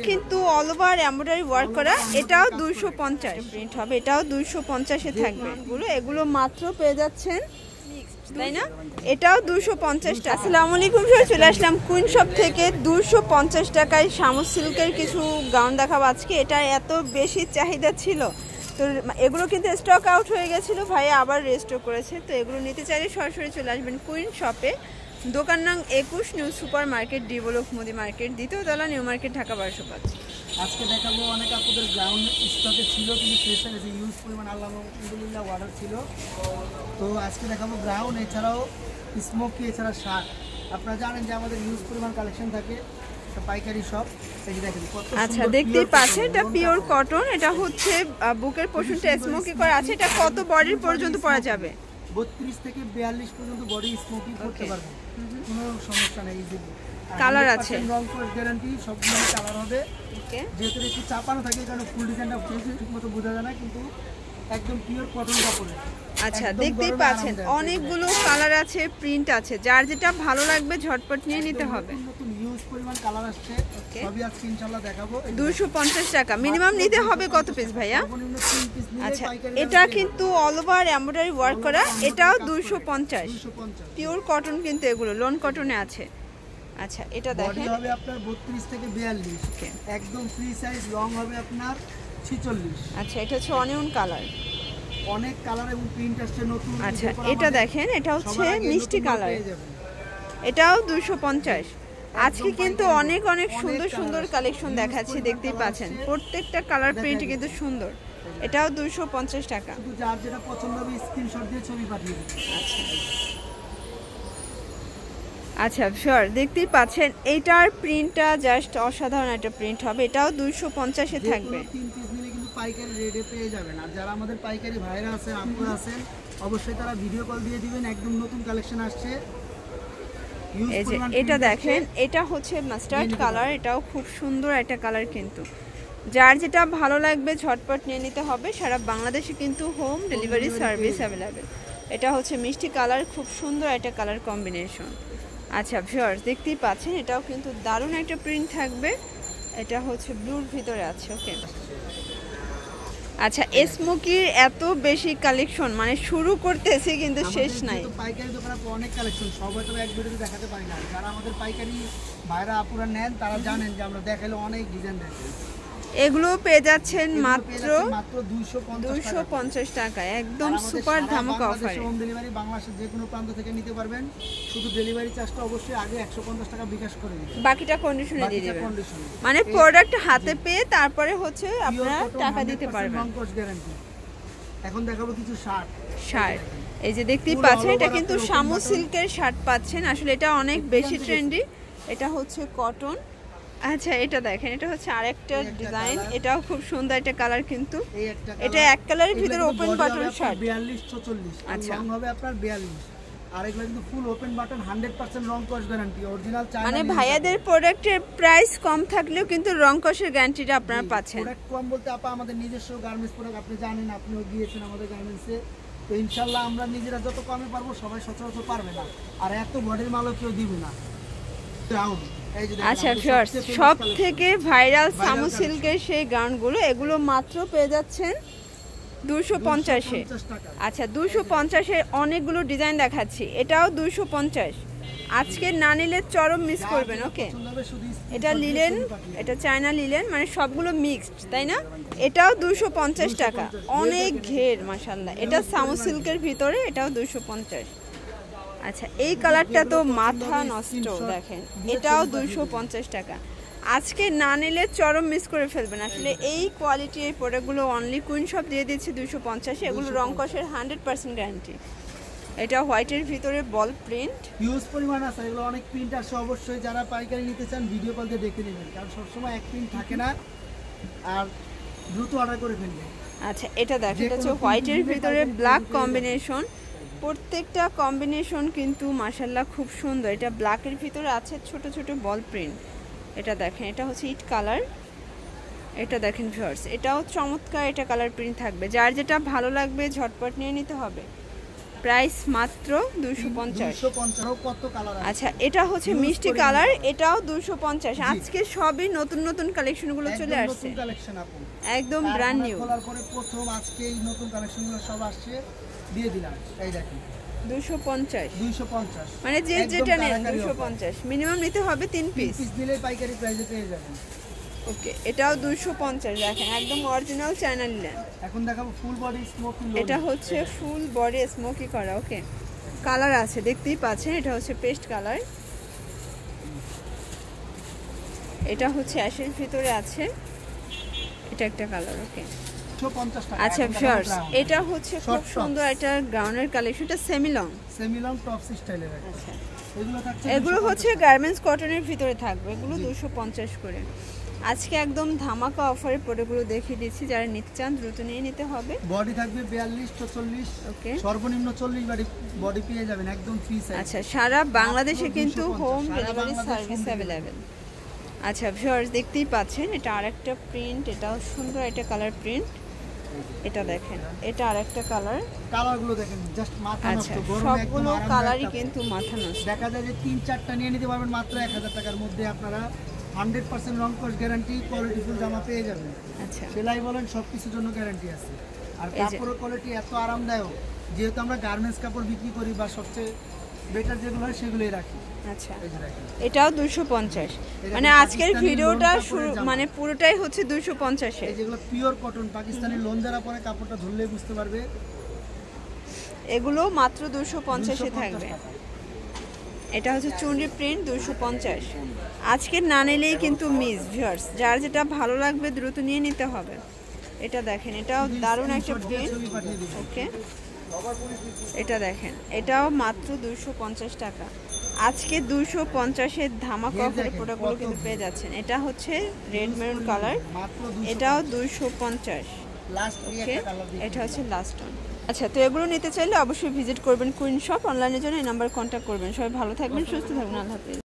কিন্তু all over embroidery work করা, এটাও 250 প্রিন্ট হবে, এটাও 250-এ থাকবে। এগুলো মাত্র পেয়ে যাচ্ছেন, তাই না? এটাও 250 টাকা। আসসালামু আলাইকুম, চলে আসলাম কুইন শপ থেকে 250 টাকায় শামু সিল্কের কিছু গাউন দেখাবো আজকে। এটা এত বেশি চাহিদা ছিল, তো এগুলো কিন্তু স্টক আউট হয়ে গেছিলো, ভাই আবার রেস্টক করেছে। তো এগুলো নিতে চাইলে সরাসরি চলে আসবেন কুইন শপে, দোকান নং 21, new super market, D block মুদি মার্কেট, দ্বিতীয় তলা, নিউ মার্কেট, ঢাকা 1205। আজকে দেখাবো অনেক আপুদের গ্রাউন্ড স্টকে ছিল, কিন্তু শেষ হয়ে গেছে, ইউজ পরিমাণ আলহামদুলিল্লাহ অর্ডার ছিল। তো আজকে দেখাবো গ্রাউন্ড, এছাড়াও স্মোকি, এছাড়া শার্ট। আপনারা জানেন যে আমাদের ইউজ পরিমাণ কালেকশন থাকে, পাইকারি শপ। আচ্ছা, দেখতেই পাচ্ছেন এটা পিওর কটন, এটা হচ্ছে বুকের পোর্শনটা স্মোকি করা আছে। এটা কত বডির পর্যন্ত পরা যাবে? 32 থেকে 42 পর্যন্ত বডি স্মোকি করতে পারবেন, কোনো সমস্যা নেই। ইজিলি কালার আছে, রং কোড গ্যারান্টি, সবগুলো কালার হবে। যেহেতু একটু চাপানো থাকে, কারণ ফুল ডিজাইনটা ঠিকমতো বোঝা যায় না, কিন্তু একদম পিওর কটন কাপড়। আচ্ছা, দেখতেই পাচ্ছেন অনেকগুলো কালার আছে, প্রিন্ট আছে, যার যেটা ভালো লাগবে ঝটপট নিয়ে নিতে হবে। নতুন ইউজ পরিমাণ কালার আসছে, সবই আজকে ইনশাআল্লাহ দেখাবো। 250 টাকা মিনিমাম নিতে হবে। কত পিস ভাইয়া? আচ্ছা, এটা কিন্তু অল ওভার এমব্রয়ডারি ওয়ার্ক করা, এটাও 250 পিওর কটন, কিন্তু এগুলো লোন কটনে আছে। আচ্ছা, এটা দেখেন হবে আপনার 32 থেকে 42, একদম ফ্রি সাইজ। লং হবে আপনার 46। আচ্ছা, এটা হচ্ছে অনিয়ন কালার, অনেক কালার এবং প্রিন্ট আসছে নতুন। আচ্ছা, এটা দেখেন, এটা হচ্ছে মিষ্টি কালার, এটাও 250। আজকে কিন্তু অনেক অনেক সুন্দর সুন্দর কালেকশন দেখাচ্ছি, দেখতেই পাচ্ছেন প্রত্যেকটা কালার প্রিন্ট কিন্তু সুন্দর। এটাও 250 টাকা। যার যেটা পছন্দ হবে স্ক্রিনশট দিয়ে ছবি পাঠিয়ে দিন। আচ্ছা শিওর, দেখতেই পাচ্ছেন এইটার প্রিন্টটা জাস্ট অসাধারণ একটা প্রিন্ট হবে, এটাও 250-এ থাকবে। 3 পিস নিলে কিন্তু পাইকারি রেটে পেয়ে যাবেন। আর যারা আমাদের পাইকারি ভাইরা আছেন, আপুরা আছেন, অবশ্যই তারা ভিডিও কল দিয়ে দিবেন। একদম নতুন কালেকশন আসছে। এই যে এটা দেখেন, এটা হচ্ছে মাস্টার্ড কালার, এটাও খুব সুন্দর একটা কালার, কিন্তু যার যেটা ভালো লাগবে ঝটপট নিয়ে নিতে হবে। সারা বাংলাদেশে কিন্তু হোম ডেলিভারি সার্ভিস অ্যাভেলেবেল। এটা হচ্ছে মিষ্টি কালার, খুব সুন্দর একটা কালার কম্বিনেশন। আচ্ছা ভিউয়ার্স, দেখতেই পাচ্ছেন এটাও কিন্তু দারুণ একটা প্রিন্ট থাকবে, এটা হচ্ছে ব্লুর ভিতরে আছে। ওকে, আচ্ছা, স্মোকির এত বেশি কালেকশন, মানে শুরু করতেছি কিন্তু শেষ নাই। পাইকারি দোকানে অনেক কালেকশন, সবাই তো এক ভিডিওতে দেখাতে পারি না। যারা আমাদের পাইকারি ভাইরা আপুরা নেন, তারা জানেন যে আমরা দেখাইলে অনেক ডিজাইন দেখাই। এগুলো পেয়ে যাচ্ছেন মাত্র 250 টাকা, একদম সুপার ধামাকা অফারে। হোম ডেলিভারি বাংলাদেশের যে কোনো প্রান্ত থেকে নিতে পারবেন। শুধু ডেলিভারি চার্জটা অবশ্যই আগে 150 টাকা বিকাশ করে দিবেন, বাকিটা কন্ডিশনে দিয়ে দিবেন। মানে প্রোডাক্ট হাতে পেয়ে তারপরে হচ্ছে আপনারা টাকা দিতে পারবেন। গ্যারান্টি। এখন দেখাবো কিছু শার্ট। এই যে দেখতেই পাচ্ছেন, এটা কিন্তু শামু সিল্কের শার্ট পাচ্ছেন। আসলে এটা অনেক বেশি ট্রেন্ডি, এটা হচ্ছে কটন। আচ্ছা, এটা দেখেন, এটা হচ্ছে আরেকটা ডিজাইন, এটাও খুব সুন্দর একটা কালার, কিন্তু এটা এক কালারের ভিতরে ওপেন বাটন শার্ট 42-44। আচ্ছা, রং হবে আপনার 42। আর এগুলো কিন্তু ফুল ওপেন বাটন, 100% রং কস গ্যারান্টি, অরিজিনাল চায়না। মানে ভাইয়াদের প্রোডাক্টের প্রাইস কম থাকলেও কিন্তু রং কসের গ্যারান্টিটা আপনারা পাচ্ছেন। প্রোডাক্ট কম বলতে আপা আমাদের নিজস্ব গার্মেন্টস প্রোডাক্ট, আপনি জানেন, আপনিও গিয়েছেন আমাদের গার্মেন্টসে। তো ইনশাআল্লাহ আমরা নিজেরা যত কমে পারবো, সবাই সচরাচর পারবে না। আর এত বডির মালও কেউ দিবে না। আচ্ছা ভিউয়ার্স, সব থেকে ভাইরাল শামু সিল্কের সেই গাউনগুলো, এগুলো মাত্র পেয়ে যাচ্ছেন 250-এ। আচ্ছা, 250-এ অনেকগুলো ডিজাইন দেখাচ্ছি, এটাও 250। আজকে না নিলে চরম মিস করবেন। ওকে, এটা লিলেন, এটা চায়না লিলেন, মানে সবগুলো মিক্সড, তাই না? এটাও 250 টাকা, অনেক ঘের মাশাআল্লাহ। এটা শামু সিল্কের ভিতরে, এটাও 250। আচ্ছা, এই কালারটা তো মাথা নষ্ট, দেখেন, এটাও 250 টাকা। আজকে না নিলে চরম মিস করে ফেলবেন। আসলে এই কোয়ালিটি, এই প্রোডাক্টগুলো অনলি কুইন শপ দিয়ে দিচ্ছে 250-এ। এগুলো রং কষের 100% গ্যারান্টি। এটা হোয়াইটের ভিতরে বল প্রিন্ট, হিউজ পরিমাণ আছে, এগুলো অনেক প্রিন্ট আসে। অবশ্যই যারা পাইকারি নিতে চান ভিডিও কল দিয়ে দেখে নেবেন, কারণ সবসময় এক প্রিন্ট থাকে না, আর দ্রুত অর্ডার করে ফেলবেন। আচ্ছা, এটা দেখেন, এটা হচ্ছে হোয়াইটের ভিতরে ব্ল্যাক কম্বিনেশন, প্রত্যেকটা কম্বিনেশন কিন্তু মাশাআল্লাহ খুব সুন্দর। এটা ব্ল্যাকের ভিতরে আছে ছোট ছোট বল প্রিন্ট। এটা দেখেন, এটা হচ্ছে ইট কালার, এটা দেখেন ভিউয়ার্স, এটাও চমৎকার, এটা কালার প্রিন্ট থাকবে। যার যেটা ভালো লাগবে ঝটপট নিয়ে নিতে হবে। প্রাইস মাত্র 250। 250 কত কালার আছে? আচ্ছা এটা হচ্ছে মিষ্টি কালার, এটাও 250। আজকে সবই নতুন নতুন কালেকশনগুলো চলে আসছে, নতুন কালেকশন আপু, একদম ব্র্যান্ড নিউ। খোলার পরে প্রথম আজকে এই নতুন কালেকশনগুলো সব আসছে, দিয়ে দিলাম। এই দেখেন 250 মানে যে যেটা নেন 250, মিনিমাম নিতে হবে 3 পিস। পিস দিলেই পাইকারি প্রাইসে পেয়ে যাবেন। ওকে এটাও 250, দেখেন একদম অরিজিনাল চায়না লিলেন। এখন দেখাবো ফুল বডি স্মোকি লোন, এটা হচ্ছে ফুল বডি স্মোকি করা। ওকে কালার আছে দেখতেই পাচ্ছেন, এটা হচ্ছে পেস্ট কালার, এটা হচ্ছে অ্যাশের ভিতরে আছে, এটা একটা কালার। ওকে 250 টাকা। আচ্ছা ভিউয়ার্স এটা হচ্ছে খুব সুন্দর একটা গাউনের কালেকশন, এটা সেমি লং টপ স্টাইলের। আচ্ছা এগুলো থাকছে, এগুলো হচ্ছে গার্মেন্টস কটনের ভিতরে থাকবে, এগুলো 250 করে। আজকে একদম ধামাকা অফারে প্রোডাক্টগুলো দেখিয়ে দিচ্ছি, যারা নিতে চান দ্রুত নিয়ে নিতে হবে। বডি থাকবে 42 44, ওকে সর্বনিম্ন 40 বডি পেয়ে যাবেন একদম ফ্রি সাইজ। আচ্ছা সারা বাংলাদেশে কিন্তু হোম ডেলিভারি সার্ভিস অ্যাভেলেবেল। আচ্ছা ভিউয়ার্স দেখতেই পাচ্ছেন, এটা আরেকটা প্রিন্ট, এটাও সুন্দর একটা কালার প্রিন্ট। এটা দেখেন, এটা আরেকটা কালার, কালারগুলো দেখেন জাস্ট মাথা নষ্ট। আচ্ছা গরমে সবগুলো একদম কালারই কিন্তু মাথা নষ্ট। দেখা যায় যে 3-4টা নিয়ে নিতে পারবেন মাত্র 1000 টাকার মধ্যে। আপনারা 100% রং কস গ্যারান্টি, কোয়ালিটিফুল জামা পেয়ে যাবেন। আচ্ছা সেলাই বলেন সবকিছুর জন্য গ্যারান্টি আছে। আর কাপড়ের কোয়ালিটি এত আরামদায়ক, যেহেতু আমরা গার্মেন্টস কাপড় বিক্রি করি বা সবচেয়ে বেটার যেগুলো হয় সেগুলোই রাখি। আচ্ছা এই যে দেখেন, এটাও 250, মানে আজকের ভিডিওটা শুরু মানে পুরোটাই হচ্ছে 250 এ। এই যেগুলো পিওর কটন পাকিস্তানি লোন যারা পরে কাপড়টা ধরলেই বুঝতে পারবে, এগুলো মাত্র 250 এ থাকবে। এটা হচ্ছে চুনরি প্রিন্ট 250। আজকে না নিলেই কিন্তু মিস ভিউয়ার্স, যার যেটা ভালো লাগবে দ্রুত নিয়ে নিতে হবে। এটা দেখেন, এটাও দারুণ একটা প্রিন্ট। ওকে এটা দেখেন, এটাও মাত্র 250 টাকা। আজকে 250-এর ধামাকা অফারে প্রোডাক্টগুলো কিন্তু পেয়ে যাচ্ছেন। এটা হচ্ছে রেড মেরুন কালার, এটাও 250। ওকে এটা হচ্ছে লাস্ট ওয়ান। আচ্ছা তো এগুলো নিতে চাইলে অবশ্যই ভিজিট করবেন কুইন শপ, অনলাইনের জন্য এই নাম্বার কন্ট্যাক্ট করবেন। সবাই ভালো থাকবেন, সুস্থ থাকবেন, আল্লাহ হাফেজ।